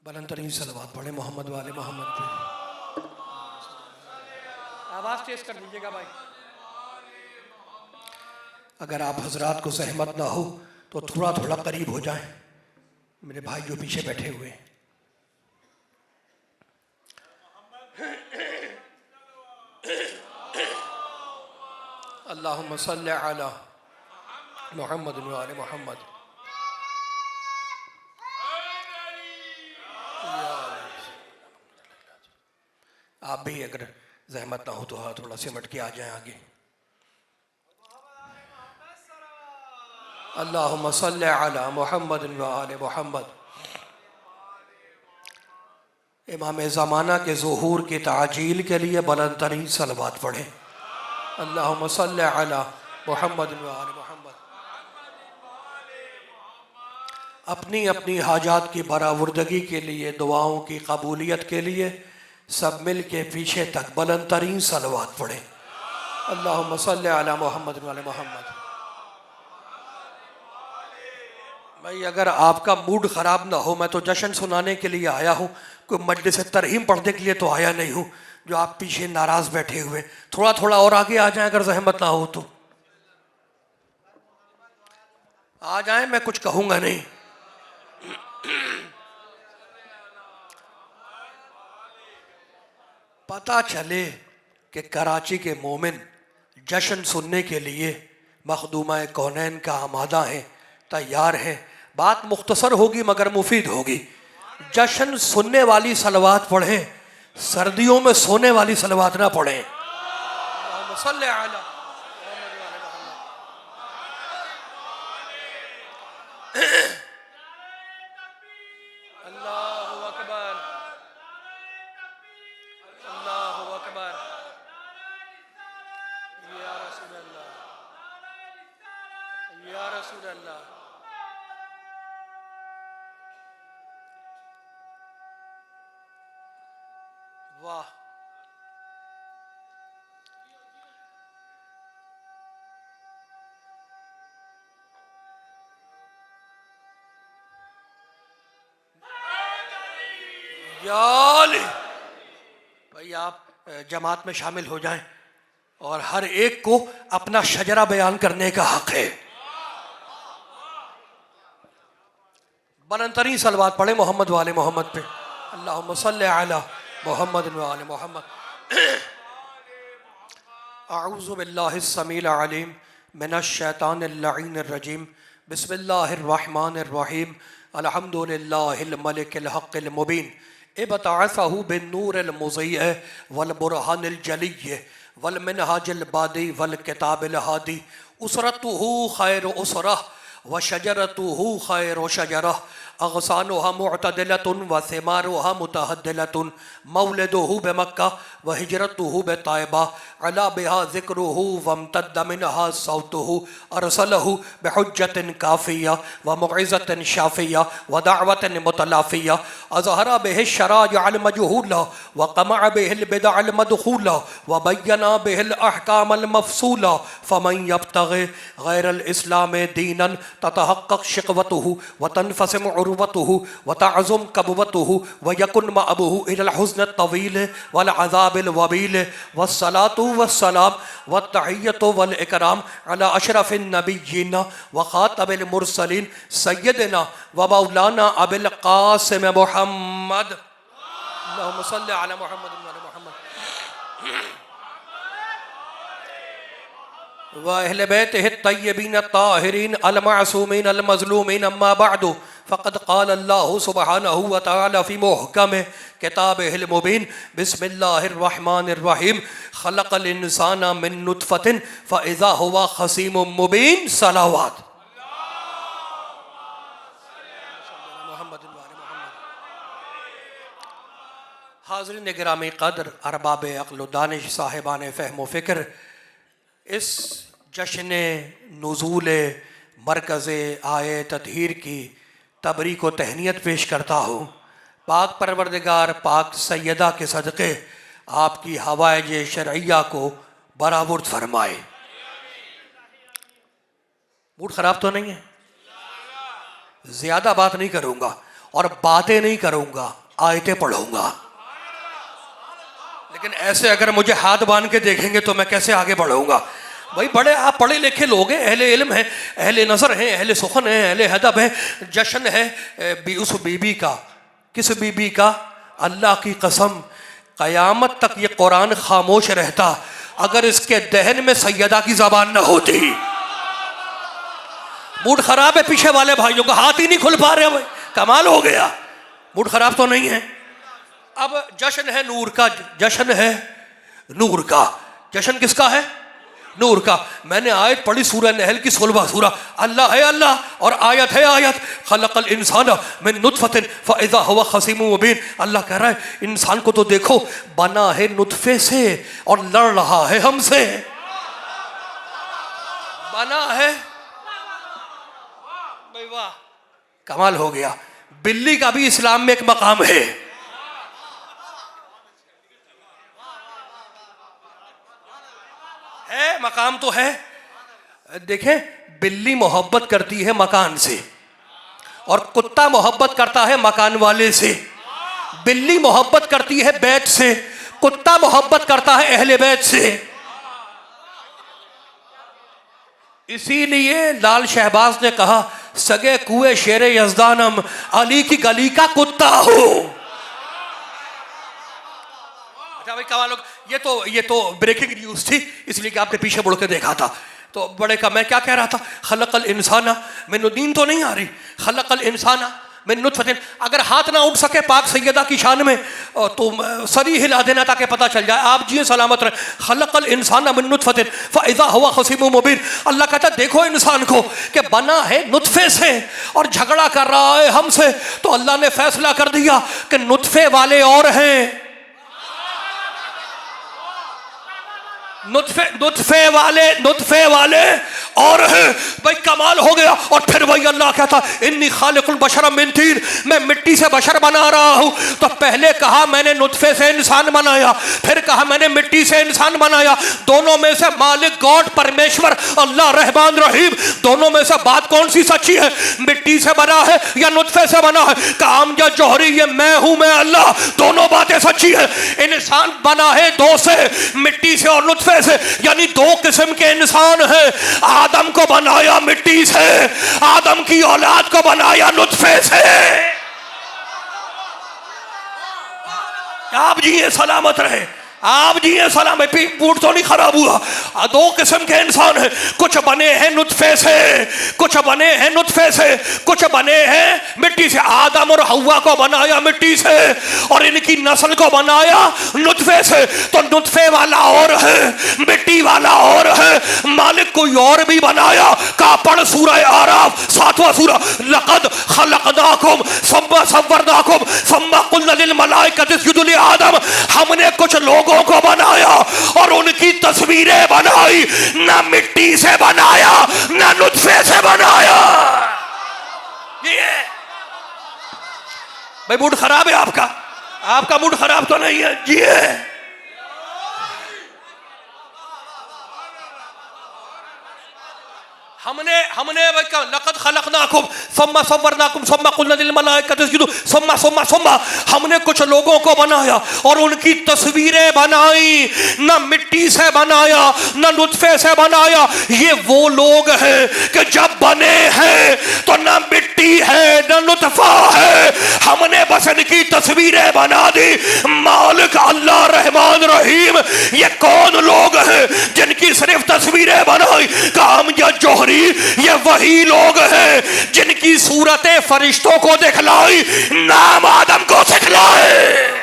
بلند ترین صلوات پڑھیں محمد والے محمد پہ. آواز تیز کر دیجیے گا بھائی. اگر آپ حضرات کو زحمت نہ ہو تو تھوڑا تھوڑا قریب ہو جائیں میرے بھائی جو پیچھے بیٹھے ہوئے ہیں. اللہم صلی علی محمد وعلی محمد. آپ بھی اگر زحمت نہ ہو تو ہاں تھوڑا سمٹ کے آ جائیں آگے. اللہم صلی علی محمد وعلی محمد. امام زمانہ کے ظہور کی تعجیل کے لیے بلند ترین صلوات پڑھیں. اللہم صلی علی محمد وعلی محمد. اپنی اپنی حاجات کی برآوردگی کے لیے دعاؤں کی قبولیت کے لیے سب مل کے پیچھے تک بلند ترین صلوات پڑھیں. اللہم صلی علی محمد وعلی محمد. بھائی اگر آپ کا موڈ خراب نہ ہو، میں تو جشن سنانے کے لیے آیا ہوں، کوئی مجلس ترحیم پڑھنے کے لیے تو آیا نہیں ہوں جو آپ پیچھے ناراض بیٹھے ہوئے. تھوڑا تھوڑا اور آگے آ جائیں اگر زحمت نہ ہو تو آ جائیں، میں کچھ کہوں گا نہیں. پتہ چلے کہ کراچی کے مومن جشن سننے کے لیے مخدومہ کونین کا آمادہ ہیں، تیار ہیں. بات مختصر ہوگی مگر مفید ہوگی. جشن سننے والی صلوات پڑھیں، سردیوں میں سونے والی صلوات نہ پڑھیں. اللہم صلی علی اللہ اکبر اللہ اکبر یا رسول اللہ یا رسول اللہ. واہ یا علی. بھائی آپ جماعت میں شامل ہو جائیں اور ہر ایک کو اپنا شجرہ بیان کرنے کا حق ہے. بلند ترین صلوات پڑھیں محمد والے محمد پہ. اللہم صلی علی محمد وعلی محمد. اعوذ باللہ السمیع العلیم من الشیطان اللعین الرجیم. بسم اللہ الرحمن الرحیم. الحمدللہ الملک الحق المبین. ابتعثہ بالنور المضیء والبرہان الجلی والمنہاج البادی والکتاب الہادی. اسرتہ خیر اسرہ وشجرتہ خیر شجرہ. اغصانها معتدلۃ وثمارها متہدلۃ. مولدہ بمکہ وہجرتہ بطائبہ. علا بها ذکرہ وامتد منها صوتہ. ارسلہ بحجۃ کافیہ وموعظۃ شافیہ ودعوۃ متلافیہ. اظہر بہ الشرائع المجہولہ وقمع بہ البدع المدخولہ وبین بہ الاحکام المفصولہ. فمن یبتغ غیر الاسلام دینا تتحقق شقوتہ وتنفسم عروتہ وتعظم کبوتہ ویکن مأبہ الی الحزن الطویل والعذاب الوبیل. والصلاة والسلام والتحیۃ والاکرام علی اشرف النبیین وخاتم المرسلین سیدنا ومولانا ابی القاسم محمد. اللہم صلی علی محمد وعلی محمد وَأَهْلِ بَيْتِهِ الطَّيِّبِينَ الطَّاهِرِينَ الْمَعْصُومِينَ الْمَظْلُومِينَ أَمَّا بَعْدُ. فقد قال الله سبحانه وتعالى في محكم كتابه المبين. بسم الله الرحمن الرحيم. خلق الإنسان من نطفة فإذا هو خصيم مبين. صلوات. حاضرین گرامی قدر، ارباب عقل و دانش، صاحبان فہم و فکر، اس جشن نزول مرکز آئے تطہیر کی تبریک و تہنیت پیش کرتا ہوں. پاک پروردگار پاک سیدہ کے صدقے آپ کی حوائج شرعیہ کو برآورد فرمائے. موڈ خراب تو نہیں ہے؟ زیادہ بات نہیں کروں گا. اور باتیں نہیں کروں گا، آیتیں پڑھوں گا. لیکن ایسے اگر مجھے ہاتھ باندھ کے دیکھیں گے تو میں کیسے آگے بڑھوں گا؟ بھائی بڑے آپ پڑھے لکھے لوگ ہیں، اہل علم ہیں، اہل نظر ہیں، اہل سخن ہیں، اہل ادب ہیں. جشن ہے اس بی بی کا. کس بی بی کا؟ اللہ کی قسم قیامت تک یہ قرآن خاموش رہتا اگر اس کے دہن میں سیدہ کی زبان نہ ہوتی. موڈ خراب ہے پیچھے والے بھائیوں کا، ہاتھ ہی نہیں کھل پا رہے. بھائی کمال ہو گیا. موڈ خراب تو نہیں ہے. اب جشن ہے نور کا، جشن ہے نور کا. جشن کس کا ہے؟ نور کا. میں نے آیت پڑھی سورہ نحل کی 16واں سورہ. اللہ ہے اللہ اور آیت ہے آیت. خلق الانسان من نطفۃ فاذا هو خصیم مبین. اللہ کہہ رہا ہے انسان کو تو دیکھو بنا ہے نطفے سے اور لڑ رہا ہے ہم سے. بنا ہے، بھائی واہ کمال ہو گیا. بلی کا بھی اسلام میں ایک مقام ہے. مقام تو ہے. دیکھیں بلی محبت کرتی ہے مکان سے اور کتا محبت کرتا ہے مکان والے سے. بلی محبت کرتی ہے بیت سے، کتا محبت کرتا ہے اہل بیت سے. اسی لیے لال شہباز نے کہا سگے کوئے شیر یزدانم علی کی گلی کا کتا ہو. بھائی کمال لوگ، یہ تو بریکنگ نیوز تھی اس لیے کہ آپ نے پیچھے مڑ کے دیکھا تھا. تو بڑے کا میں کیا کہہ رہا تھا؟ خلق الانسان، میں نیند تو نہیں آ رہی. خلق الانسان من نطفۃ. اگر ہاتھ نہ اٹھ سکے پاک سیدہ کی شان میں تو سری ہلا دینا تاکہ پتہ چل جائے آپ جی سلامت رہے. خلق الانسان من نطفۃ فاذا هو خصیم مبین. اللہ کہتا ہے دیکھو انسان کو کہ بنا ہے نطفے سے اور جھگڑا کر رہا ہے ہم سے. تو اللہ نے فیصلہ کر دیا کہ نطفے والے اور ہیں، نطفے والے اور ہیں. بھائی کمال ہو گیا. اور پھر وہی اللہ کہتا انی خالق البشر من طین، میں مٹی سے بشر بنا رہا ہوں. تو پہلے کہا میں نے نطفے سے انسان بنایا، پھر کہا میں نے مٹی سے انسان بنایا. دونوں میں سے مالک گاڈ پرمیشور اللہ رحمان رحیم، دونوں میں سے بات کون سی سچی ہے؟ مٹی سے بنا ہے یا نطفے سے بنا ہے؟ کام یا جوہری، یہ میں ہوں میں اللہ، دونوں باتیں سچی ہیں. انسان بنا ہے دو سے، مٹی سے اور نطفے سے، یعنی دو قسم کے انسان ہیں. آدم کو بنایا مٹی سے، آدم کی اولاد کو بنایا نطفے سے. آپ جی سلامت رہے، آپ جی سلامت. پوٹ تو نہیں خراب ہوا. دو قسم کے انسان ہیں، کچھ بنے ہیں نطفے سے، کچھ بنے ہیں نطفے سے، کچھ بنے ہیں مٹی سے. آدم اور حوا کو بنایا مٹی سے اور ان کی نسل کو بنایا نطفے سے. تو نطفے والا اور ہے، مٹی والا اور ہے، مالک کوئی اور بھی بنایا. کا پڑھ سورہ اعراف 7واں سورہ. لقد خلقناکم ثم صورناکم ثم قلنا للملائکۃ اسجدوا لآدم. ہم نے کچھ لوگوں کو بنایا اور ان کی تصویریں بنائی. نہ مٹی سے بنایا نہ نطفے سے بنایا. بھائی موڈ خراب ہے آپ کا؟ آپ کا موڈ خراب تو نہیں ہے جی؟ ہم نے لقد خلقناکم ثم صورناکم ثم قلنا للملائکۃ اسجدوا ثم ہم نے کچھ لوگوں کو بنایا اور ان کی تصویریں بنائی. نہ مٹی سے بنایا نہ نطفے سے بنایا. یہ وہ لوگ ہیں کہ جب بنے ہیں تو نہ مٹی ہے نہ نطفہ ہے، ہم نے بس ان کی تصویریں بنا دی. مالک اللہ رحمان رحیم. یہ کون لوگ ہیں جن کی صرف تصویریں بنائی؟ کام یا جوہری. یہ وہی لوگ ہیں جن کی صورتیں فرشتوں کو دکھلائی، نام آدم کو سکھلائے.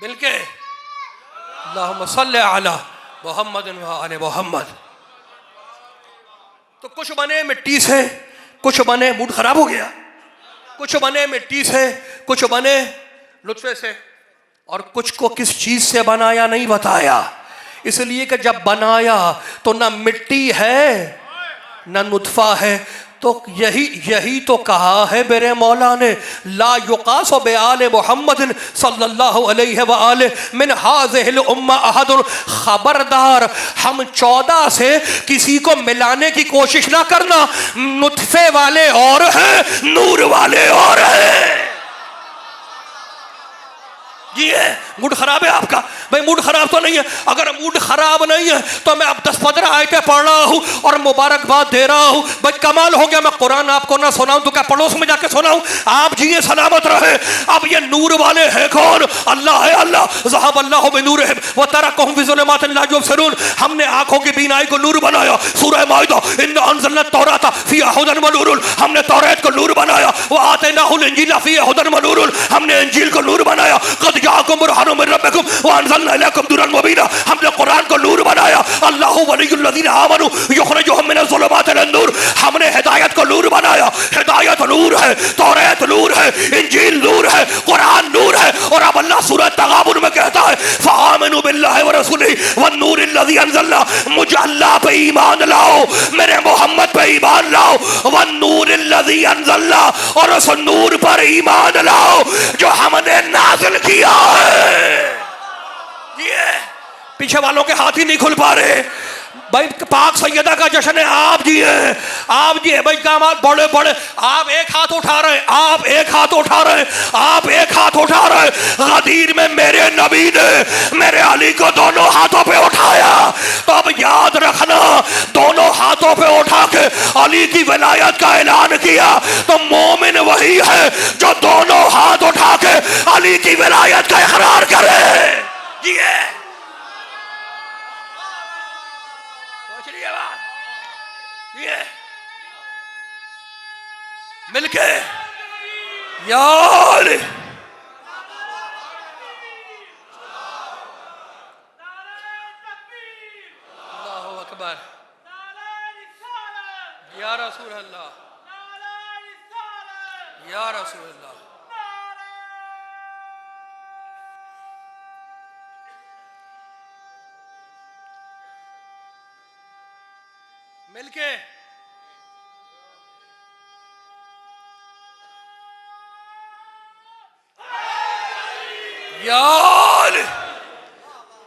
بلکہ اللہم صلی علی محمد و آل محمد. تو کچھ بنے مٹی سے، کچھ بنے، موڈ خراب ہو گیا، کچھ بنے مٹی سے، کچھ بنے نطفے سے. اور کچھ کو کس چیز سے بنایا نہیں بتایا، اس لیے کہ جب بنایا تو نہ مٹی ہے نہ نطفہ ہے. تو یہی تو کہا ہے میرے مولا نے، لا یقاس بآل محمد صلی اللہ علیہ وآلہ من ہذہ الامہ احد، خبردار ہم 14 سے کسی کو ملانے کی کوشش نہ کرنا، نطفے والے اور ہیں، نور والے اور ہیں۔ یہ موڈ خراب ہے آپ کا؟ بھائی موڈ خراب تو نہیں ہے؟ اگر موڈ خراب نہیں ہے تو میں اب 10-15 آیتیں پڑھ رہا ہوں اور مبارکباد دے رہا ہوں۔ بھائی کمال ہو گیا، میں قرآن آپ کو نہ سناؤں تو کیا پڑوس میں جا کے سناؤں؟ آپ جیے سلامت رہے۔ اب یہ نور والے ہیں کون؟ اللہ ہے، اللہ ذہب اللہ بنورہم وترکہم فی ظلمات لا یبصرون۔ ہم نے آنکھوں کی بینائی کو نور بنایا۔ سورہ مائدہ، انا انزلنا التوراۃ فیہا ھدی ونور، ہم نے توریت کو نور بنایا۔ وآتیناہ الانجیل فیہا ھدی ونور، ہم نے انجیل کو نور بنایا۔ قد جاءکم برہان من ربکم وانزلنا الیکم نورا مبینا، ہم نے قرآن کو نور بنایا۔ اللہ ولی الذین آمنوا یخرجہم من الظلمات الی النور، ہم نے ہدایت کو نور بنایا۔ ہدایت نور ہے، توریت نور ہے، انجیل نور ہے، قرآن نور ہے۔ اور اب اللہ سورہ تغابن میں کہتا ہے فآمنوا باللہ ورسولہ والنور الذی انزلنا، مجھے اللہ پہ ایمان لاؤ، میرے محمد پہ ایمان لاؤ، والنور الذی انزلنا، اور اس نور پر ایمان لاؤ جو ہم نے نازل کیا ہے۔ یہ پیچھے والوں کے ہاتھ ہی نہیں کھل پا رہے۔ بھائی پاک سیدہ کا جشن ہے، آپ جی ہیں، آپ جی ہیں بھائی کامات بڑے بڑے، آپ ایک ہاتھ اٹھا رہے ہیں، آپ ایک ہاتھ اٹھا رہے ہیں، آپ ایک ہاتھ اٹھا رہے ہیں۔ غدیر میں میرے نبی نے میرے علی کو دونوں ہاتھوں پہ اٹھایا، تو اب یاد رکھنا دونوں ہاتھوں پہ اٹھا کے علی کی ولایت کا اعلان کیا تو مومن وہی ہے جو دونوں ہاتھ اٹھا کے علی کی ولایت کا اقرار کرے۔ یہ مل کے یار اللہ اکبر، یا رسول اللہ، یا رسول اللہ۔ مل کے یار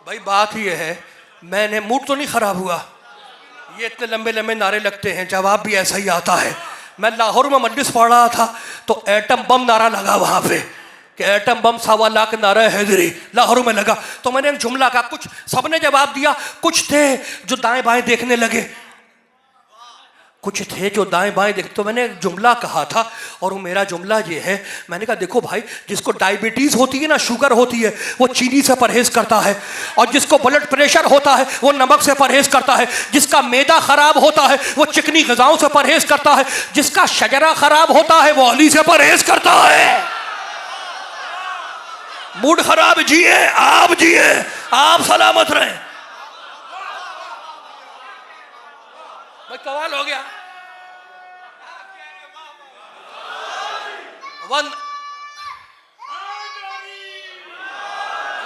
بھائی بات یہ ہے، میں نے موڈ تو نہیں خراب ہوا، یہ اتنے لمبے لمبے نعرے لگتے ہیں، جواب بھی ایسا ہی آتا ہے۔ میں لاہور میں مجلس پڑھ رہا تھا تو ایٹم بم نعرہ لگا وہاں پہ کہ ایٹم بم 1.25 لاکھ نعرہ حیدری لاہور میں لگا، تو میں نے ایک جملہ کہا، کچھ سب نے جواب دیا، کچھ تھے جو دائیں بائیں دیکھنے لگے، کچھ تھے جو دائیں بائیں دیکھتے، تو میں نے ایک جملہ کہا تھا اور وہ میرا جملہ یہ ہے، میں نے کہا دیکھو بھائی، جس کو ڈائبٹیز ہوتی ہے نا، شوگر ہوتی ہے، وہ چینی سے پرہیز کرتا ہے، اور جس کو بلڈ پریشر ہوتا ہے وہ نمک سے پرہیز کرتا ہے، جس کا معدہ خراب ہوتا ہے وہ چکنی غذاؤں سے پرہیز کرتا ہے، جس کا شجرہ خراب ہوتا ہے وہ علی سے پرہیز کرتا ہے۔ موڈ خراب جیے، آپ جیے، آپ سلامت رہیں۔ بھائی کمال ہو گیا۔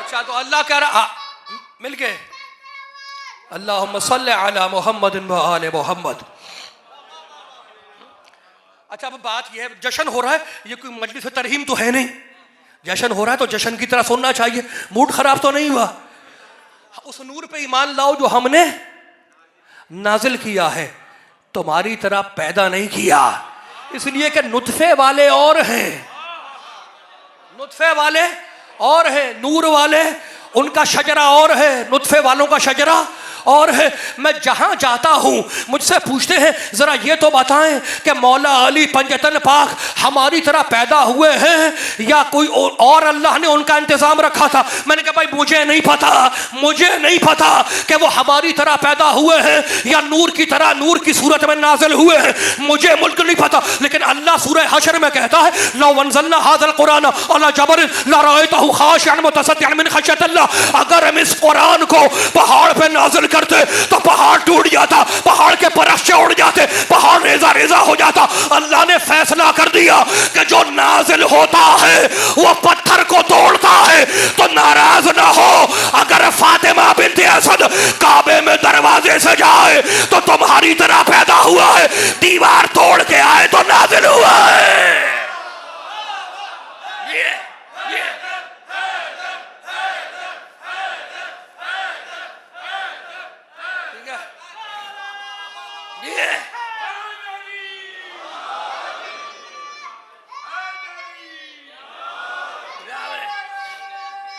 اچھا تو اللہ کہہ رہا مل کے اللہم صلی علی محمد و آل محمد۔ اچھا اب بات یہ ہے، جشن ہو رہا ہے، یہ کوئی مجلس ترہیم تو ہے نہیں، جشن ہو رہا ہے تو جشن کی طرح سننا چاہیے، موڈ خراب تو نہیں ہوا۔ اس نور پہ ایمان لاؤ جو ہم نے نازل کیا ہے، تمہاری طرح پیدا نہیں کیا، اس لیے کہ نطفے والے اور ہیں، نطفے والے اور ہیں، نور والے ان کا شجرہ اور ہے، نطفے والوں کا شجرہ اور ہے۔ میں جہاں جاتا ہوں مجھ سے پوچھتے ہیں ذرا یہ تو بتائیں کہ مولا علی پنجتن پاک ہماری طرح پیدا ہوئے ہیں یا کوئی اور اللہ نے ان کا انتظام رکھا تھا؟ میں نے کہا بھائی مجھے نہیں پتا، مجھے نہیں پتا کہ وہ ہماری طرح پیدا ہوئے ہیں یا نور کی طرح نور کی صورت میں نازل ہوئے ہیں، مجھے ملک نہیں پتا، لیکن اللہ سورہ حشر میں کہتا ہے لو انزلنا هذا القرآن على جبل لرأيته خاشعا متصدعا من خشیۃ اللہ، اگر ہم اس قرآن کو پہاڑ پہ نازل کرتے تو پہاڑ ٹوٹ جاتا، پہاڑ کے پرشے اڑ جاتے، پہاڑ ریزہ ریزہ ہو جاتا۔ اللہ نے فیصلہ کر دیا کہ جو نازل ہوتا ہے وہ پتھر کو توڑتا ہے، تو ناراض نہ ہو اگر فاطمہ بنت اسد کعبے میں دروازے سے جائے تو تمہاری طرح پیدا ہوا ہے، دیوار توڑ کے آئے تو نازل ہوا ہے۔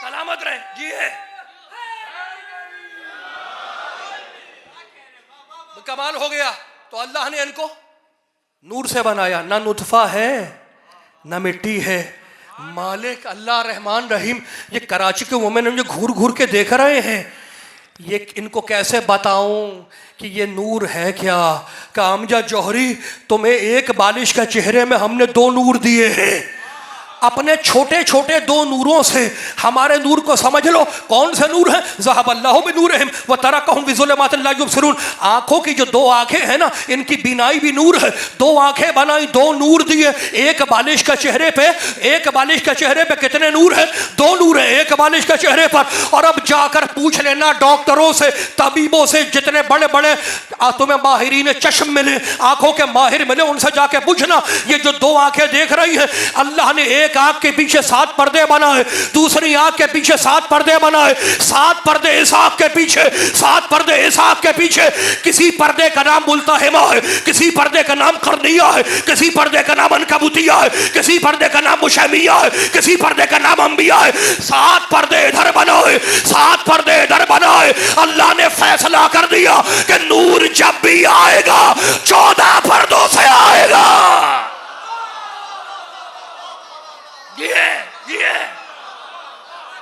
سلامت رہے جی ہے، کمال ہو گیا۔ تو اللہ نے ان کو نور سے بنایا، نہ نطفہ ہے نہ مٹی ہے۔ مالک اللہ رحمان رحیم، یہ کراچی کے مومن مجھے گھور گھور کے دیکھ رہے ہیں، یہ ان کو کیسے بتاؤں کہ یہ نور ہے کیا؟ کہ امجد جوہری تمہیں ایک بالش کا چہرے میں ہم نے 2 نور دیے ہیں، اپنے چھوٹے چھوٹے 2 نوروں سے ہمارے نور کو سمجھ لو۔ کون سے نور ہیں؟ ذہب اللہ بنورہم وترکہم فی ظلمات لا یبصرون۔ آنکھوں کی جو 2 آنکھیں ہیں نا، ان کی بینائی بھی نور ہے۔ 2 آنکھیں بنائی، 2 نور دیے۔ ایک بالش کا چہرے پہ کتنے نور ہیں؟ 2 نور ہیں ایک بالش کا چہرے پر۔ اور اب جا کر پوچھ لینا ڈاکٹروں سے، طبیبوں سے، جتنے بڑے بڑے تمہیں ماہرین چشم ملے، آنکھوں کے ماہر ملے، ان سے جا کے پوچھنا یہ جو 2 آنکھیں دیکھ رہی ہیں، اللہ نے ایک آنکھ کے پیچھے 7 پردے بنائے، دوسری آنکھ کے پیچھے 7 پردے بنائے، 7 پردے اس آنکھ کے پیچھے، 7 پردے اس آنکھ کے پیچھے۔ کسی پردے کا نام ملتہمہ ہے، کسی پردے کا نام قرنیہ ہے، کسی پردے کا نام عنکبوتیہ ہے، کسی پردے کا نام مشیمیہ ہے، کسی پردے کا نام انبیاء ہے۔ 7 پردے ادھر بنائے، 7 پردے ادھر بنائے۔ اللہ نے فیصلہ کر دیا کہ نور جب بھی آئے گا 14 پردوں سے آئے گا۔ یہ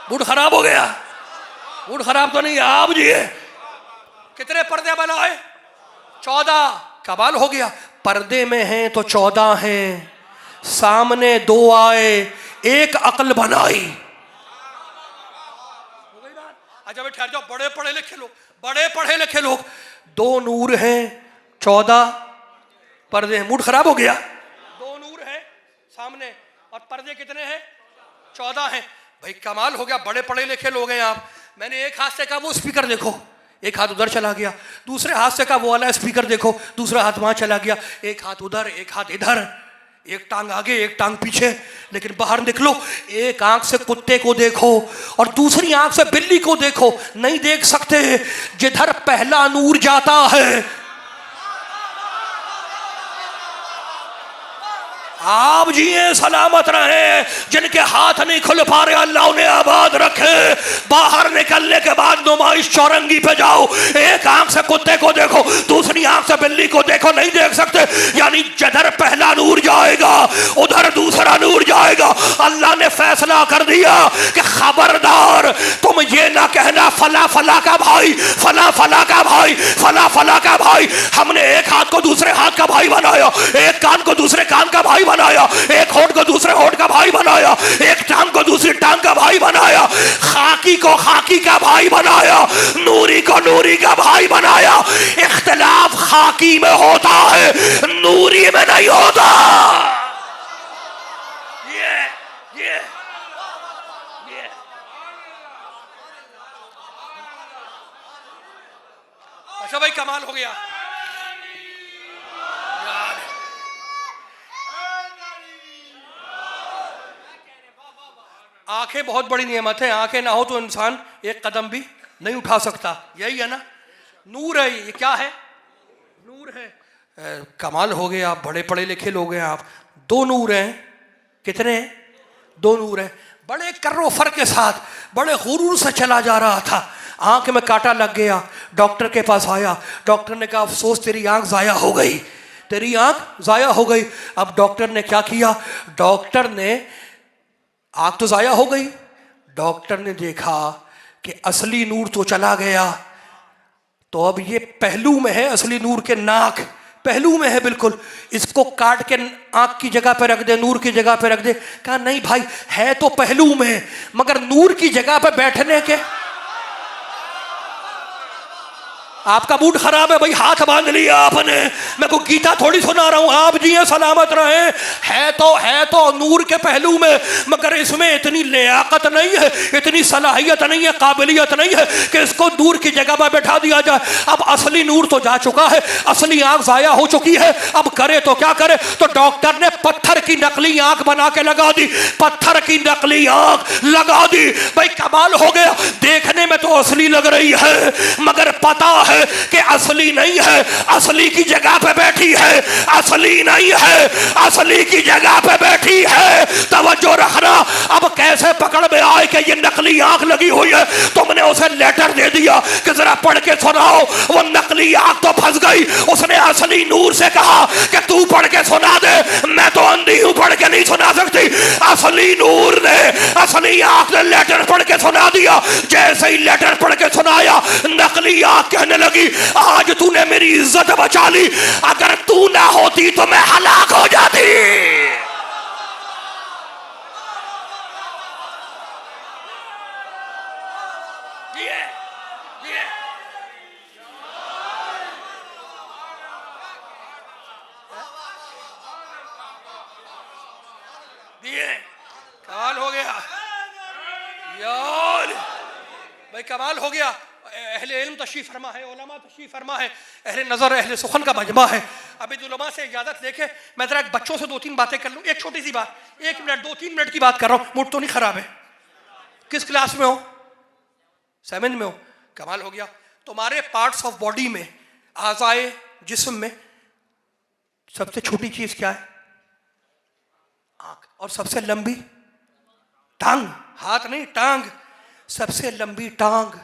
موڈ خراب ہو گیا؟ موڈ خراب تو نہیں، آپ جی کتنے پردے بنائے؟ 14۔ کمال ہو گیا، پردے میں ہیں تو 14 ہیں، سامنے 2 آئے، ایک عقل بنائی۔ اچھا ٹھہر جاؤ، بڑے پڑھے لکھے لوگ 2 نور ہیں، 14 پردے ہیں۔ موڈ خراب ہو گیا؟ 2 نور ہیں سامنے اور پردے کتنے ہیں؟ 14 ہیں۔ بھائی کمال ہو گیا، بڑے پڑھے لکھے لوگ ہیں آپ۔ میں نے ایک ہاتھ سے کہا وہ اسپیکر دیکھو، ایک ہاتھ ادھر چلا گیا، دوسرے ہاتھ سے کہا وہ والا اسپیکر دیکھو، دوسرا ہاتھ وہاں چلا گیا، ایک ہاتھ ادھر ایک ہاتھ ادھر، ایک ٹانگ آگے ایک ٹانگ پیچھے۔ لیکن باہر نکلو، ایک آنکھ سے کتے کو دیکھو اور دوسری آنکھ سے بلی کو دیکھو، نہیں دیکھ سکتے۔ جدھر پہلا نور جاتا ہے، آپ جیے سلامت رہیں۔ جن کے ہاتھ نہیں کھل پا رہے اللہ انہیں آباد رکھے۔ باہر نکلنے کے بعد نمائش چورنگی پہ جاؤ، ایک آنکھ سے کتے کو دیکھو، دوسری آنکھ سے بلی کو دیکھو، نہیں دیکھ سکتے۔ یعنی جدھر پہلا نور جائے گا ادھر دوسرا نور جائے گا۔ اللہ نے فیصلہ کر دیا کہ خبردار تم یہ نہ کہنا فلاں فلاں کا بھائی، فلاں فلاں کا بھائی، فلاں فلاں کا بھائی۔ ہم نے ایک ہاتھ کو دوسرے ہاتھ کا بھائی بنایا، ایک کان کو دوسرے کان کا بھائی بنایا، ایک ہونٹ کو دوسرے ہونٹ کا بھائی بنایا، ایک ٹانگ کو دوسری ٹانگ کا بھائی بنایا، خاکی کو خاکی کا بھائی بنایا، نوری کو نوری کا بھائی بنایا۔ اختلاف خاکی میں ہوتا ہے، نوری میں نہیں ہوتا۔ اچھا بھائی کمال ہو گیا۔ آنکھیں بہت بڑی نعمت ہے، آنکھیں نہ ہو تو انسان ایک قدم بھی نہیں اٹھا سکتا، یہی ہے نا۔ نور ہے، یہ کیا ہے؟ نور ہے۔ کمال ہو گیا، آپ بڑے پڑھے لکھے لوگ ہیں آپ۔ 2 نور ہیں، کتنے ہیں؟ 2 نور ہیں۔ بڑے کر و فر کے ساتھ بڑے غرور سے چلا جا رہا تھا، آنکھ میں کانٹا لگ گیا، ڈاکٹر کے پاس آیا، ڈاکٹر نے کہا افسوس تیری آنکھ ضائع ہو گئی، تیری آنکھ ضائع ہو گئی۔ اب ڈاکٹر نے کیا کیا؟ ڈاکٹر نے آنکھ تو ضائع ہو گئی، ڈاکٹر نے دیکھا کہ اصلی نور تو چلا گیا، تو اب یہ پہلو میں ہے، اصلی نور کے ناک پہلو میں ہے بالکل، اس کو کاٹ کے آنکھ کی جگہ پہ رکھ دے، نور کی جگہ پہ رکھ دے۔ کہا نہیں بھائی، ہے تو پہلو میں مگر نور کی جگہ پہ بیٹھنے کے آپ کا موڈ خراب ہے بھائی، ہاتھ باندھ لیا آپ نے، میں کو گیتا تھوڑی سنا رہا ہوں، آپ جیے سلامت رہیں۔ ہے تو نور کے پہلو میں، مگر اس میں اتنی لیاقت نہیں ہے، اتنی صلاحیت نہیں ہے، قابلیت نہیں ہے کہ اس کو نور کی جگہ میں بٹھا دیا جائے۔ اب اصلی نور تو جا چکا ہے، اصلی آنکھ ضائع ہو چکی ہے، اب کرے تو کیا کرے؟ تو ڈاکٹر نے پتھر کی نقلی آنکھ بنا کے لگا دی، پتھر کی نقلی آنکھ لگا دی۔ بھائی کمال ہو گیا، دیکھنے میں تو اصلی لگ رہی ہے مگر پتا ہے کہ اصلی نہیں ہے، اصلی کی جگہ پہ بیٹھی ہے، اصلی نہیں ہے، اصلی کی جگہ پہ بیٹھی ہے۔ توجہ رکھنا، اب کیسے پکڑ میں آئے کہ یہ نقلی آنکھ لگی ہوئی ہے؟ تم نے اسے لیٹر دے دیا کہ ذرا پڑھ کے سناؤ، وہ نقلی آنکھ تو پھنس گئی۔ اس نے اصلی نور سے کہا کہ تو پڑھ کے سنا دے، میں تو اندھی ہوں، پڑھ کے نہیں سنا سکتی۔ اصلی نور نے، اصلی آنکھ نے لیٹر پڑھ کے سنا دیا۔ جیسے ہی لیٹر پڑھ کے سنایا، نقلی آنکھ کہنے لگی آج تو نے میری عزت بچا لی، اگر تو نہ ہوتی تو میں ہلاک ہو جاتی۔ کمال ہو گیا یار بھائی، کمال ہو گیا۔ اہل علم تشریف فرما ہے، علماء تشریف فرما ہے، اہل نظر اہل سخن کا مجمع ہے۔ ابھی علماء سے اجازت لے کے میں ذرا بچوں سے 2-3 باتیں کر لوں، ایک چھوٹی سی بات، 1 منٹ 2-3 منٹ کی بات کر رہا ہوں، موڈ تو نہیں خراب ہے؟ کس کلاس میں ہو؟ 7 میں ہو؟ کمال ہو گیا۔ تمہارے پارٹس آف باڈی میں، اعضائے جسم میں سب سے چھوٹی چیز کیا ہے؟ آنکھ۔ اور سب سے لمبی؟ ٹانگ، ہاتھ نہیں، ٹانگ۔ سب سے لمبی ٹانگ،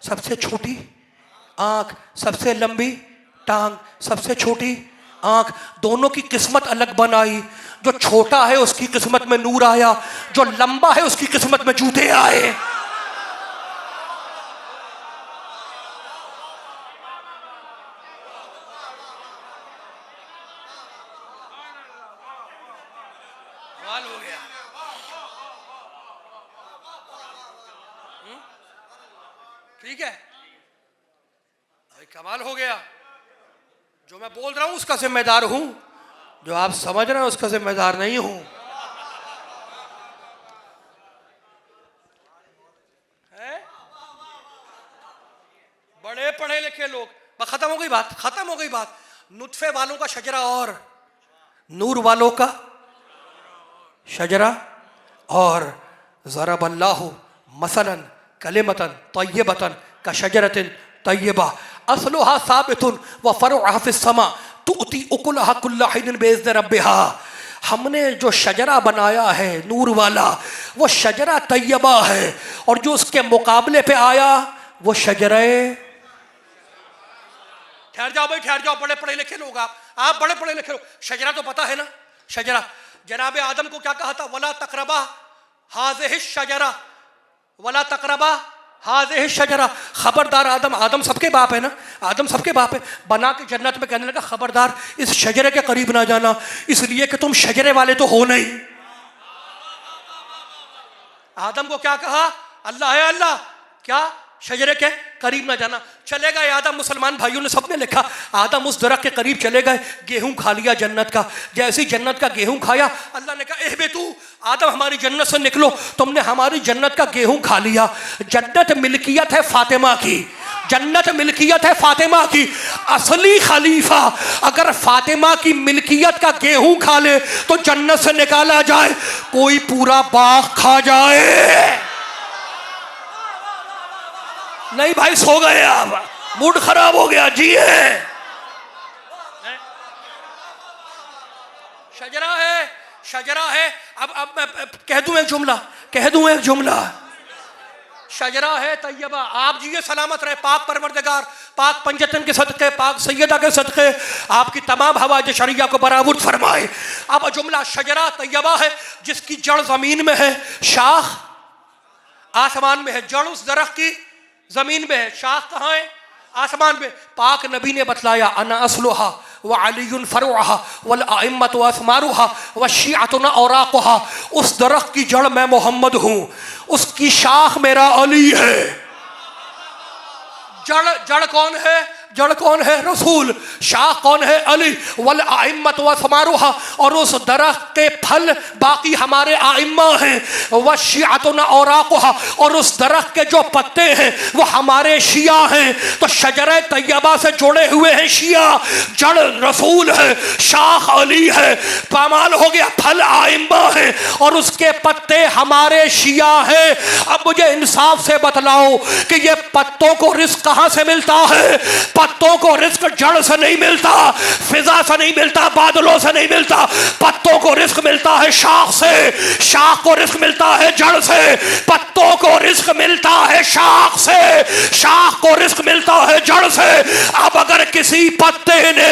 سب سے چھوٹی آنکھ، سب سے لمبی ٹانگ، سب سے چھوٹی آنکھ، دونوں کی قسمت الگ بنائی۔ جو چھوٹا ہے اس کی قسمت میں نور آیا، جو لمبا ہے اس کی قسمت میں جوتے آئے۔ ہو گیا ٹھیک ہے بھائی، کمال ہو گیا۔ جو میں بول رہا ہوں اس کا ذمہ دار ہوں، جو آپ سمجھ رہے ہیں اس کا ذمہ دار نہیں ہوں۔ بڑے پڑھے لکھے لوگ، ختم ہو گئی بات، ختم ہو گئی بات۔ نطفے والوں کا شجرہ اور نور والوں کا شجرہ اور، ضرب اللہ مثلا کلمۃ طیبۃ کشجرۃ طیبہ اصلها ثابت وفرعها فی السماء تؤتی اکلها کل حین باذن ربها۔ ہم نے جو شجرہ بنایا ہے نور والا، وہ شجرہ طیبہ ہے، اور جو اس کے مقابلے پہ آیا وہ شجرہ، ٹھہر جاؤ بھائی ٹھہر جاؤ، بڑے پڑھے لکھے لوگ، آپ بڑے پڑھے لکھے لوگ، شجرہ تو پتہ ہے نا؟ شجرہ، جناب آدم کو کیا کہا تھا؟ وَلَا تَقْرَبَا هَذِهِ الشَّجَرَةَ وَلَا تَقْرَبَا هَذِهِ الشَّجَرَةَ۔ خبردار آدم سب کے باپ ہے نا، آدم سب کے باپ ہے، بنا کے جنت میں کہنے لگا خبردار اس شجرے کے قریب نہ جانا، اس لیے کہ تم شجرے والے تو ہو نہیں۔ آدم کو کیا کہا؟ اللہ ہے اللہ، کیا؟ شجرے کے قریب نہ جانا۔ چلے گئے آدم، مسلمان بھائیوں نے سب نے لکھا، آدم اس درخت کے قریب چلے گئے، گیہوں کھا لیا جنت کا۔ جیسے جنت کا گیہوں کھایا، اللہ نے کہا اہبتو، آدم ہماری جنت سے نکلو، تم نے ہماری جنت کا گیہوں کھا لیا۔ جنت ملکیت ہے فاطمہ کی، جنت ملکیت ہے فاطمہ کی۔ اصلی خلیفہ اگر فاطمہ کی ملکیت کا گیہوں کھا لے تو جنت سے نکالا جائے، کوئی پورا باغ کھا جائے نہیں بھائی، سو گئے آپ، موڈ خراب ہو گیا جی ہے۔ شجرہ ہے، شجرہ ہے۔ اب میں کہہ دوں ایک جملہ، شجرہ ہے طیبہ، آپ جیے سلامت رہے، پاک پروردگار، پاک پنجتن کے صدقے، پاک سیدہ کے صدقے آپ کی تمام حوائج شرعیہ کو برآورد فرمائے۔ اب جملہ شجرہ طیبہ ہے جس کی جڑ زمین میں ہے، شاخ آسمان میں ہے۔ جڑ اس درخت کی زمین میں ہے، شاخ کہاں ہے؟ آسمان میں۔ پاک نبی نے بتلایا انا اصلها وعلی فرعها والائمۃ اثمارها والشیعۃ اوراقها، اس درخت کی جڑ میں محمد ہوں، اس کی شاخ میرا علی ہے۔ جڑ کون ہے؟ جڑ کون ہے؟ رسول. شاخ کون ہے؟ علی. والائمۃ وثمارها، اور اس درخت کے پھل باقی ہمارے ائمہ ہیں. والشیعۃ اوراقها، اور اس درخت کے جو پتے ہیں وہ ہمارے شیعہ ہیں. تو شجرہ طیبہ سے جڑے ہوئے ہیں شیعہ، جڑ رسول ہے، شاخ علی ہے، پامال ہو گیا، پھل ائمہ ہیں، اور اس کے پتے ہمارے شیعہ ہیں. اب مجھے انصاف سے بتلاؤ کہ یہ پتوں کو رزق کہاں سے ملتا ہے؟ پتوں کو رزق جڑ سے نہیں ملتا، فضا سے نہیں ملتا، بادلوں سے نہیں ملتا. پتوں کو رزق ملتا ہے شاخ سے، شاخ کو رزق ملتا ہے جڑ سے. پتوں کو رزق ملتا ہے شاخ سے، شاخ کو رزق ملتا ہے جڑ سے. اب اگر کسی پتے نے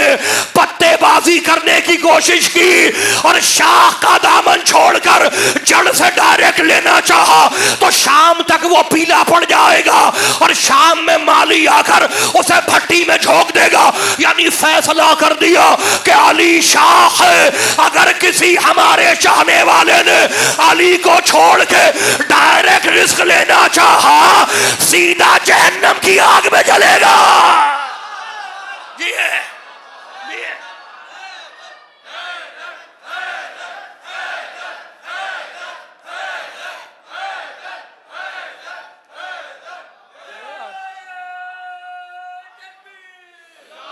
پتے بازی کرنے کی کوشش کی اور شاخ کا دامن چھوڑ کر جڑ سے ڈائریکٹ لینا چاہا تو شام تک وہ پیلا پڑ جائے گا، اور شام میں مالی آ کر اسے بھٹی میں جھونک دے گا. یعنی فیصلہ کر دیا کہ علی شاخ ہے. اگر کسی ہمارے چاہنے والے نے علی کو چھوڑ کے ڈائریکٹ رزق لینا چاہا، سیدھا جہنم کی آگ میں جلے گا. جی ہے.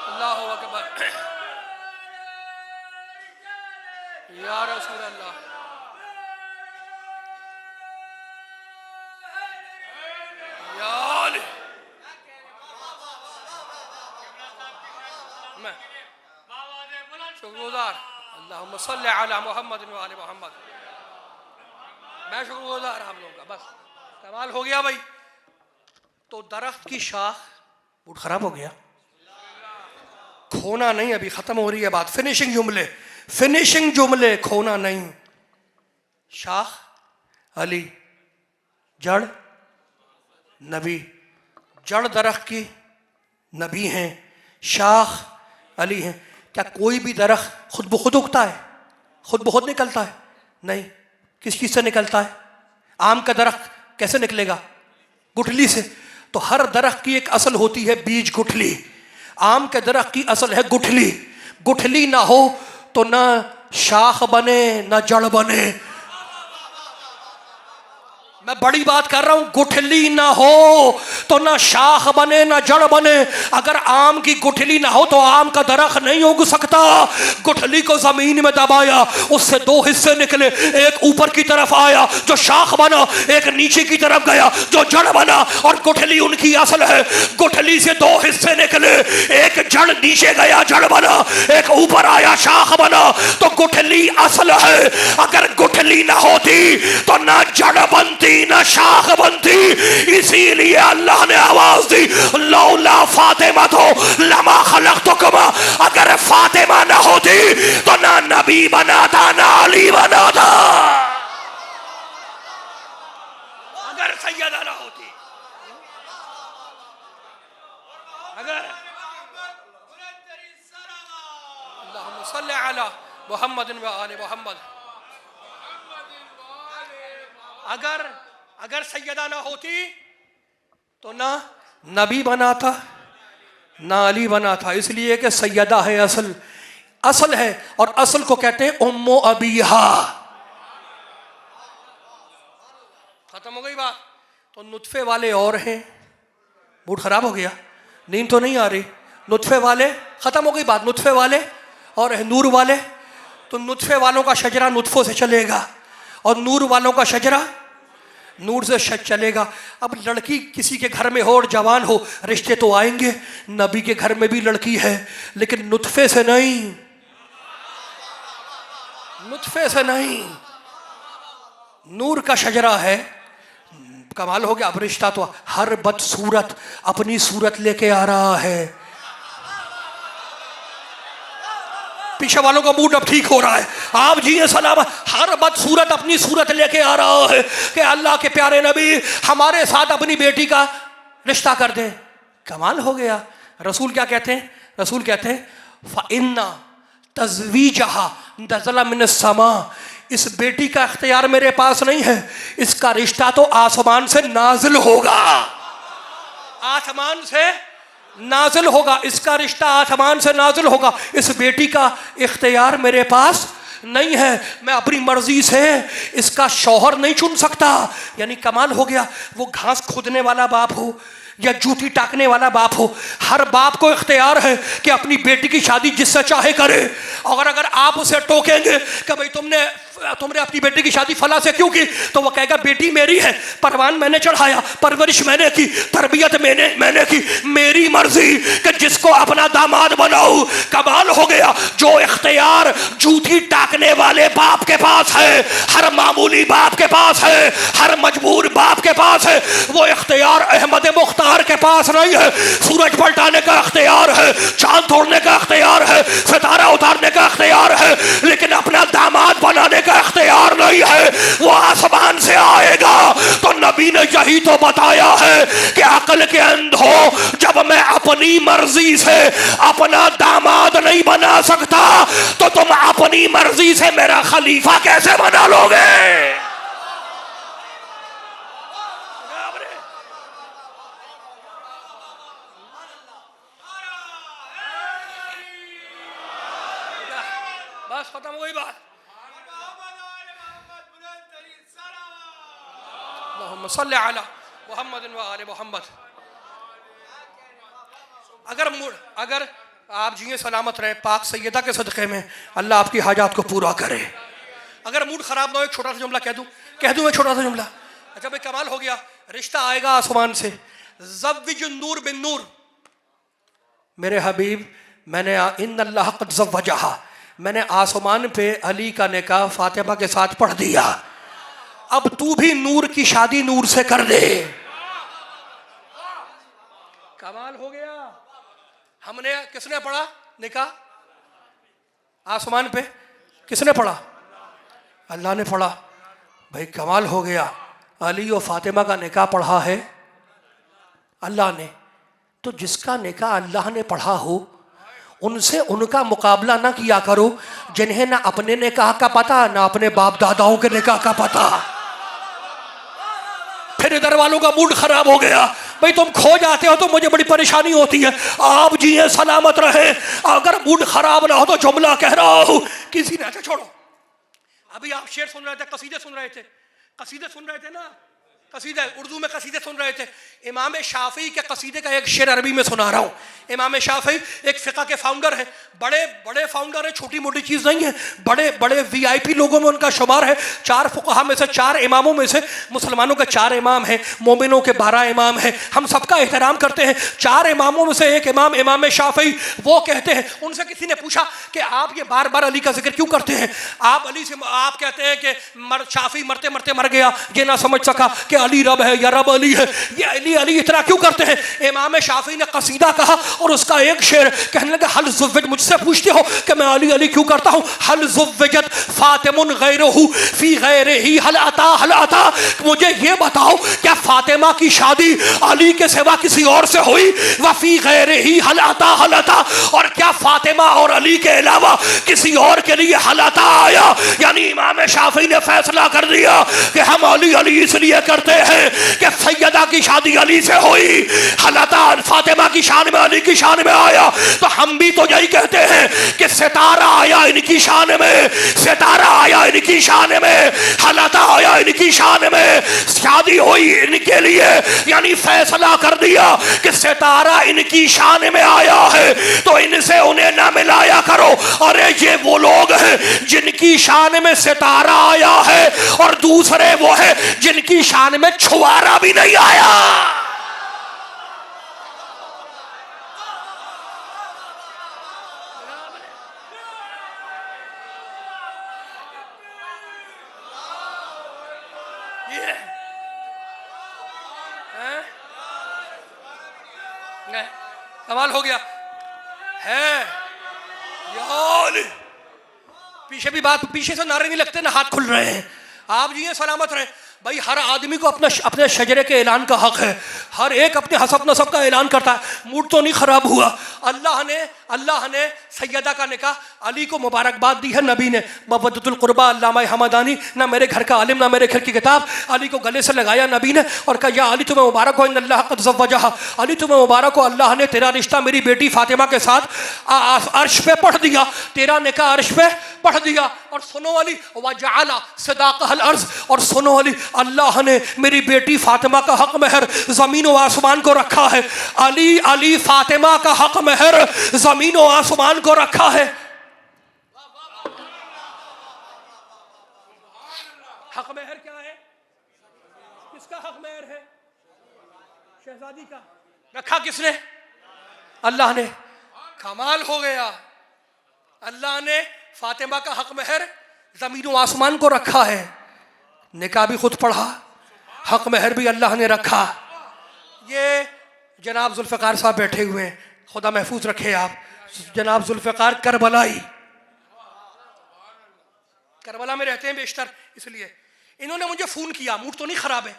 اللہ اکبر یا رسول اللہ. یا علی. میں شکر گزار. اللہم صلی علی محمد و آل محمد. میں شکر گزار ہم لوگوں کا. بس کمال ہو گیا بھائی. تو درخت کی شاخ موڈ خراب ہو گیا. کھونا نہیں، ابھی ختم ہو رہی ہے بات. فنیشنگ جملے، فنیشنگ جملے، کھونا نہیں. شاخ علی، جڑ نبی. جڑ درخت کی نبی ہیں، شاخ علی ہیں. کیا کوئی بھی درخت خود بخود اگتا ہے؟ خود بخود نکلتا ہے؟ نہیں. کس چیز سے نکلتا ہے؟ آم کا درخت کیسے نکلے گا؟ گٹھلی سے. تو ہر درخت کی ایک اصل ہوتی ہے بیج گٹھلی. آم کے درخت کی اصل ہے گٹھلی. گٹھلی نہ ہو تو نہ شاخ بنے نہ جڑ بنے. میں بڑی بات کر رہا ہوں. گٹھلی نہ ہو تو نہ شاخ بنے نہ جڑ بنے. اگر آم کی گٹھلی نہ ہو تو آم کا درخت نہیں اگ سکتا. گٹھلی کو زمین میں دبایا، اس سے دو حصے نکلے، ایک اوپر کی طرف آیا جو شاخ بنا، ایک نیچے کی طرف گیا جو جڑ بنا. اور گٹھلی ان کی اصل ہے. گٹھلی سے دو حصے نکلے، ایک جڑ نیچے گیا جڑ بنا، ایک اوپر آیا شاخ بنا. تو گٹھلی اصل ہے. اگر گٹھلی نہ ہوتی تو نہ جڑ بنتی نہ شاخ بنتی. اسی لیے اللہ نے آواز دی لولا فاطمہ تو لما خلقتکما. اگر فاطمہ نہ ہوتی تو نہ نبی بنا تھا نہ علی بنا تھا. اگر سیدہ نہ ہوتی، اگر اللہم صلی علی محمد و آل محمد. اگر سیدہ نہ ہوتی تو نہ نبی بنا تھا نہ علی بنا تھا. اس لیے کہ سیدہ ہے، اصل ہے. اور اصل کو کہتے ہیں ام و ابیہا. ختم ہو گئی بات. تو نطفے والے اور ہیں. موڈ خراب ہو گیا، نیند تو نہیں آ رہی. نطفے والے، ختم ہو گئی بات. نطفے والے اور نور والے. تو نطفے والوں کا شجرہ نطفوں سے چلے گا، اور نور والوں کا شجرہ نور سے چلے گا. اب لڑکی کسی کے گھر میں ہو اور جوان ہو، رشتے تو آئیں گے. نبی کے گھر میں بھی لڑکی ہے لیکن نطفے سے نہیں، نطفے سے نہیں، نور کا شجرہ ہے. کمال ہو گیا. اب رشتہ تو ہر بد صورت اپنی صورت لے کے آ رہا ہے. پیچھے والوں کا موڈ اب ٹھیک ہو رہا ہے. آپ جی سلام. ہر بد صورت اپنی صورت لے کے آ رہا ہے کہ اللہ کے پیارے نبی ہمارے ساتھ اپنی بیٹی کا رشتہ کر دیں. کمال ہو گیا. رسول کیا کہتے ہیں؟ رسول کہتے ہیں فَإِنَّ تَزْوِيجَهَا نَزَلَ مِنَ السَّمَاءِ. اس بیٹی کا اختیار میرے پاس نہیں ہے، اس کا رشتہ تو آسمان سے نازل ہوگا. آسمان سے نازل ہوگا، اس کا رشتہ آسمان سے نازل ہوگا، اس بیٹی کا اختیار میرے پاس نہیں ہے، میں اپنی مرضی سے اس کا شوہر نہیں چن سکتا. یعنی کمال ہو گیا. وہ گھاس کھودنے والا باپ ہو یا جوتی ٹاکنے والا باپ ہو، ہر باپ کو اختیار ہے کہ اپنی بیٹی کی شادی جس سے چاہے کرے. اور اگر آپ اسے ٹوکیں گے کہ بھئی تم نے اپنی بیٹی کی شادی فلاں سے کیوں کی، تو وہ کہے گا بیٹی میری ہے، پروان میں نے چڑھایا، پرورش میں نے کی، تربیت میں نے کی، میری مرضی کہ جس کو اپنا داماد بناؤ. کمال ہو گیا. جو اختیار جوتی ٹاکنے والے باپ کے پاس ہے، ہر معمولی باپ کے پاس ہے، ہر مجبور باپ کے پاس ہے، وہ اختیار احمد مختار کے پاس نہیں ہے. سورج پلٹانے کا اختیار ہے، چاند توڑنے کا اختیار ہے، ستارہ اتارنے کا اختیار ہے، لیکن اپنا داماد بنانے کا اختیار نہیں ہے. وہ آسمان سے آئے گا. تو نبی نے یہی تو بتایا ہے کہ عقل کے اندھو، جب میں اپنی مرضی سے اپنا داماد نہیں بنا سکتا تو تم اپنی مرضی سے میرا خلیفہ کیسے بنا لو گے؟ بس ختم ہوئی بات. اللہم صلی علی محمد و آل محمد. اگر آپ جیے سلامت رہے پاک سیدہ کے صدقے میں، اللہ آپ کی حاجات کو پورا کرے. اگر موڈ خراب نہ ہو، ایک چھوٹا سا جملہ کہہ دوں ایک چھوٹا سا جملہ. اچھا بھئی کمال ہو گیا. رشتہ آئے گا آسمان سے. زوج النور بالنور. میرے حبیب، میں نے ان اللہ قد زوجہا، میں نے آسمان پہ علی کا نکاح فاطمہ کے ساتھ پڑھ دیا. اب تو بھی نور کی شادی نور سے کر دے. کمال ہو گیا. کس نے پڑھا نکاح آسمان پہ؟ کس نے پڑھا؟ اللہ نے پڑھا. بھائی کمال ہو گیا. علی و فاطمہ کا نکاح پڑھا ہے اللہ نے. تو جس کا نکاح اللہ نے پڑھا ہو ان سے ان کا مقابلہ نہ کیا کرو جنہیں نہ اپنے نکاح کا پتہ نہ اپنے باپ داداؤں کے نکاح کا پتہ. پھر ادھر والوں کا موڈ خراب ہو گیا. بھئی تم کھو جاتے ہو تو مجھے بڑی پریشانی ہوتی ہے. آپ جیے سلامت رہیں. اگر موڈ خراب نہ ہو تو جملہ کہہ رہا ہوں. کسی نے اچھا چھوڑو. ابھی آپ شعر سن رہے تھے، قصیدے سن رہے تھے نا. قصیدہ اردو میں قصیدے سن رہے تھے. امام شافعی کے قصیدے کا ایک شعر عربی میں سنا رہا ہوں. امام شافعی ایک فقہ کے فاؤنڈر ہیں، بڑے فاؤنڈر ہیں، چھوٹی موٹی چیز نہیں ہے. بڑے وی آئی پی لوگوں میں ان کا شمار ہے. 4 فقہا میں سے، 4 اماموں میں سے. مسلمانوں کے 4 امام ہیں، مومنوں کے 12 امام ہیں. ہم سب کا احترام کرتے ہیں. 4 اماموں میں سے ایک امام شافعی، وہ کہتے ہیں، ان سے کسی نے پوچھا کہ آپ یہ بار بار علی کا ذکر کیوں کرتے ہیں؟ آپ کہتے ہیں کہ شافعی مرتے مرتے مر گیا، یہ نہ سمجھ سکا کہ علی رب ہے یا رب علی ہے. یہ علی اتنا کیوں کرتے ہیں؟ امام شافعی نے قصیدہ کہا اور اس کا ایک شعر کہنے لگا، حل زوج، مجھ سے پوچھتے ہو کہ میں علی کیوں کرتا ہوں. حل زوجت فاطمہ غیرہ فی غیرہ حل عطا. مجھے یہ بتاؤ کیا فاطمہ کی شادی علی کے سوا کسی اور سے ہوئی؟ وفی غیرہ حل عطا. اور کیا فاطمہ اور علی کے علاوہ کسی اور کے لیے حل عطا آیا؟ یعنی امام شافعی نے فیصلہ کر دیا کہ ہم علی اس لیے کرتے ہیں کہ سیدہ کی شادی علی سے ہوئی، حل عطا فاطمہ کی شان میں علی کی شان میں آیا. تو ہم بھی تو یہی کہتے ہیں کہ ستارہ آیا ان کی شان میں، ستارہ آیا ان کی شان میں، حل عطا آیا ان کی شان میں، شادی ہوئی ان کے لیے. یعنی فیصلہ کر دیا کہ ستارہ ان کی شان میں آیا ہے تو ان سے انہیں نہ ملایا کرو. اور یہ وہ لوگ ہیں جن کی شان میں ستارہ آیا ہے اور دوسرے وہ ہیں جن کی شان میں چھوارا بھی نہیں آیا. کمال ہو گیا ہے. پیچھے بھی بات، پیچھے سے نعرے نہیں لگتے نہ ہاتھ کھل رہے ہیں. آپ جی سلامت رہے. بھائی ہر آدمی کو اپنے شجرے کے اعلان کا حق ہے، ہر ایک اپنے حسب نسب کا اعلان کرتا ہے. موڈ تو نہیں خراب ہوا. اللہ نے سیدہ کا نکاح علی کو مبارکباد دی ہے نبی نے. مودۃ القربہ علامہ حمدانی، نہ میرے گھر کا عالم نہ میرے گھر کی کتاب، علی کو گلے سے لگایا نبی نے اور کہا یا علی تمہیں مبارک ہو، ان اللہ قد زوجہا، علی تمہیں مبارک ہو، اللہ نے تیرا رشتہ میری بیٹی فاطمہ کے ساتھ عرش پہ پڑھ دیا، تیرا نکاح عرش پہ پڑھ دیا. اور سنو علی وجعل صداقہ الارض، اور سنو علی اللہ نے میری بیٹی فاطمہ کا حق مہر زمین و آسمان کو رکھا ہے. علی فاطمہ کا حق مہر زمین و آسمان کو رکھا ہے. حق مہر کیا ہے؟ کس کا حق مہر ہے؟ شہزادی کا. رکھا کس نے؟ اللہ نے. کمال ہو گیا. اللہ نے فاطمہ کا حق مہر زمین و آسمان کو رکھا ہے. نکاح بھی خود پڑھا، حق مہر بھی اللہ نے رکھا. یہ جناب ذوالفقار صاحب بیٹھے ہوئے ہیں، خدا محفوظ رکھے آپ. جناب ذوالفقار کربلائی، کربلا میں رہتے ہیں بیشتر، اس لیے انہوں نے مجھے فون کیا. موڈ تو نہیں خراب ہے،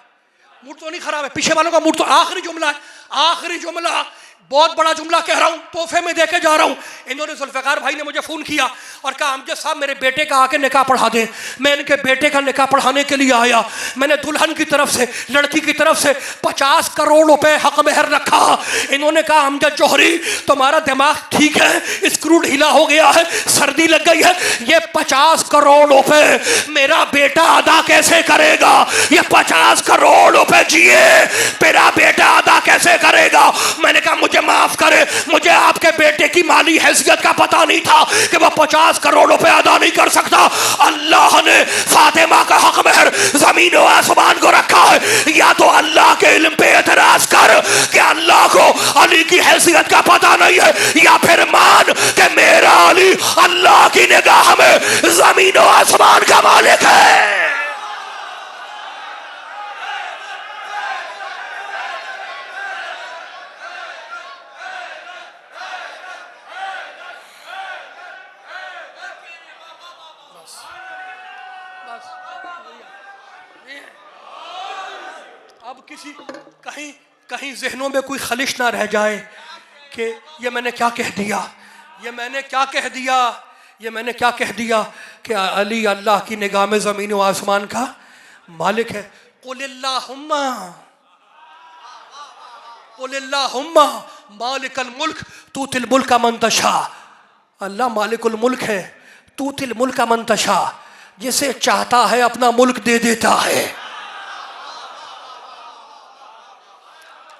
موڈ تو نہیں خراب ہے، پیچھے والوں کا موڈ تو. آخری جملہ ہے، آخری جملہ، بہت بڑا جملہ کہہ رہا ہوں، تحفے میں دے کے جا رہا ہوں. انہوں نے ذوالفقار بھائی نے مجھے فون کیا اور کہا امجد صاحب میرے بیٹے کا آ کے نکاح پڑھا دیں. میں ان کے بیٹے کا نکاح پڑھانے کے لیے آیا. میں نے دلہن کی طرف سے، لڑکی کی طرف سے 50 کروڑ روپے حق مہر رکھا. انہوں نے کہا امجد جوہری تمہارا دماغ ٹھیک ہے؟ اسکرو ڈھیلا ہو گیا ہے، سردی لگ گئی ہے. یہ 50 کروڑ روپے میرا بیٹا ادا کیسے کرے گا؟ یہ 50 کروڑ روپے جیے میرا بیٹا ادا کیسے کرے گا؟ میں نے کہا مجھے معاف کرے، مجھے آپ کے بیٹے کی مالی حیثیت کا پتہ نہیں تھا کہ وہ 50 کروڑ روپے ادا نہیں کر سکتا. اللہ نے فاطمہ کا حق مہر زمین و آسمان کو رکھا ہے. یا تو اللہ کے علم پہ اعتراض کر کہ اللہ کو علی کی حیثیت کا پتہ نہیں ہے، یا پھر مان کہ میرا علی اللہ کی نگاہ میں زمین و آسمان کا مالک ہے. اب کہیں ذہنوں میں کوئی خلش نہ رہ جائے کہ یہ میں نے کیا کہہ دیا، یہ میں نے کیا کہہ دیا، یہ میں نے کیا کہہ دیا کہ علی اللہ کی نگاہ میں زمین و آسمان کا مالک ہے. قل اللہم مالک الملک تؤتی الملک من تشاء. اللہ مالک الملک ہے، تؤتی الملک من تشاء، جسے چاہتا ہے اپنا ملک دے دیتا ہے.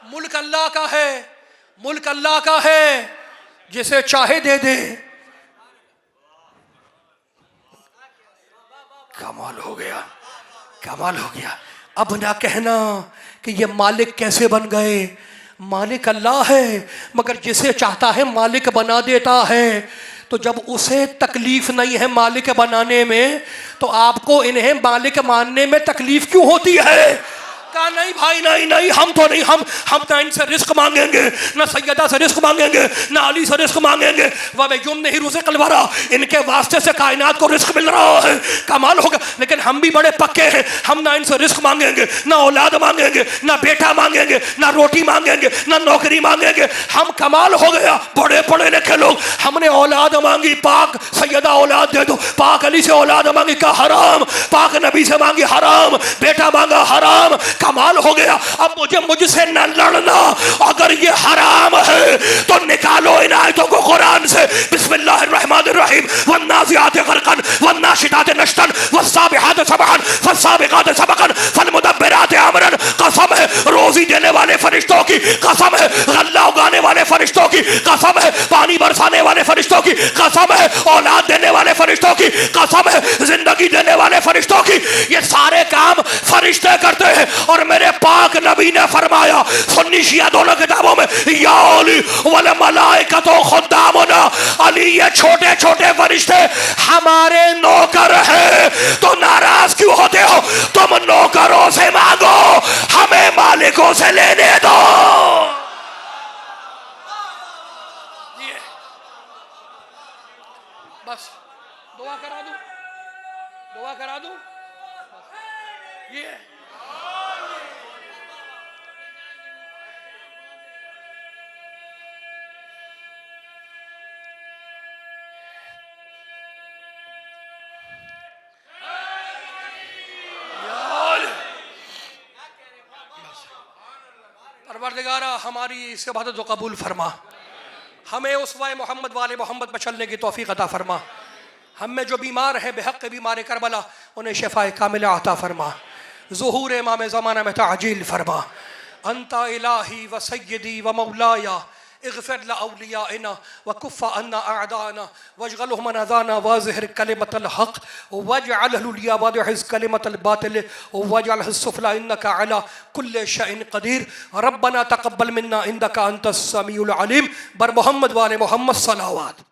ملک اللہ کا ہے، ملک اللہ کا ہے، جسے چاہے دے دے. کمال ہو گیا، کمال ہو گیا. اب نہ کہنا کہ یہ مالک کیسے بن گئے. مالک اللہ ہے، مگر جسے چاہتا ہے مالک بنا دیتا ہے. تو جب اسے تکلیف نہیں ہے مالک بنانے میں، تو آپ کو انہیں مالک ماننے میں تکلیف کیوں ہوتی ہے؟ کہا نہیں بھائی نہیں، ہم تو نہیں، ہم نہ ان سے رزق مانگیں گے، نہ سیدہ سے رزق مانگیں گے، نہ علی سے رزق مانگیں گے. وَبِجُمْنِهِ رُزِقَ الْوَرَىٰ، ان کے واسطے سے کائنات کو رزق مل رہا ہے. کمال ہوگا. لیکن ہم بھی بڑے پکے ہیں، ہم نہ ان سے رزق مانگیں گے، نہ اولاد مانگیں گے، نہ بیٹا مانگیں گے، نہ روٹی مانگیں گے، نہ نوکری مانگیں گے. ہم کمال ہو گیا، بڑے پڑھے لکھے لوگ. ہم نے اولاد مانگی، پاک سیدہ اولاد دے دو. پاک علی سے اولاد مانگی، کا حرام. پاک نبی سے مانگی، حرام. بیٹا مانگا، حرام. کمال ہو گیا. اب مجھ سے نہ لڑنا. اگر یہ حرام ہے تو نکالو ان آیتوں کو قرآن سے. بسم اللہ الرحمن الرحیم. والنازعات غرقا والناشطات نشطا والسابحات سبحا فالسابقات سبقا فالمدبرات امرا. قسم ہے روزی دینے والے فرشتوں کی، قسم ہے غلہ اگانے والے فرشتوں کی، قسم ہے پانی برسانے والے فرشتوں کی، قسم ہے اولاد دینے والے فرشتوں کی، قسم ہے زندگی دینے والے فرشتوں کی. یہ سارے کام فرشتے کرتے ہیں. اور میرے پاک نبی نے فرمایا سنی شیعہ دونوں کتابوں میں، یا علی والملائکۃ خدامنا، علی یہ چھوٹے چھوٹے فرشتے ہمارے نوکر ہیں. تو ناراض کیوں ہوتے ہو؟ تم نوکروں سے مانگو، ہمیں مالکوں سے لینے دو. بس دعا کرا دوں، دعا کرا دوں. یہ پروردگارہ ہماری اس عبادت کو قبول فرما، ہمیں اسوہ محمد والے محمد پر چلنے کی توفیق عطا فرما، ہم میں جو بیمار ہیں بحق بیمار کربلا انہیں شفاء کاملہ عطا فرما، ظہور امام زمانہ میں تعجیل فرما۔ انت الہی و سیدی و مولایا اغفر لأولیائنا وکف عنا اعداءنا واجعلهم من اذانا واظہر کلمۃ الحق واجعلہ العلیٰ واضح کلمۃ الباطل واجعلہ السفلی انک علی کل شیء قدیر۔ ربنا تقبل منا انک انت السمیع العلیم۔ بر محمد وآل محمد صلوات۔